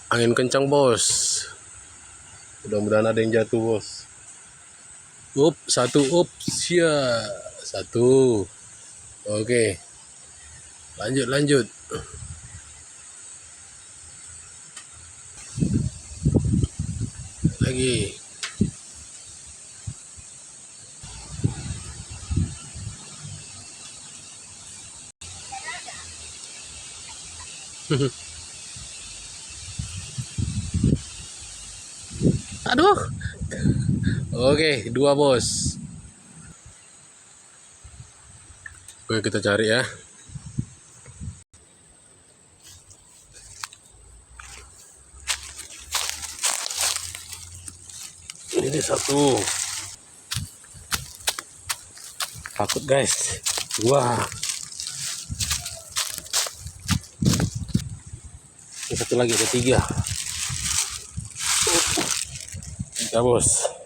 Angin kencang bos. Mudah-mudahan ada yang jatuh bos. Satu, ya satu. Oke, lanjut. Lagi. Aduh. Oke, dua bos. Oke, kita cari ya. Ini satu. Takut guys. Dua. Ini satu lagi, ada tiga. Tiga bos.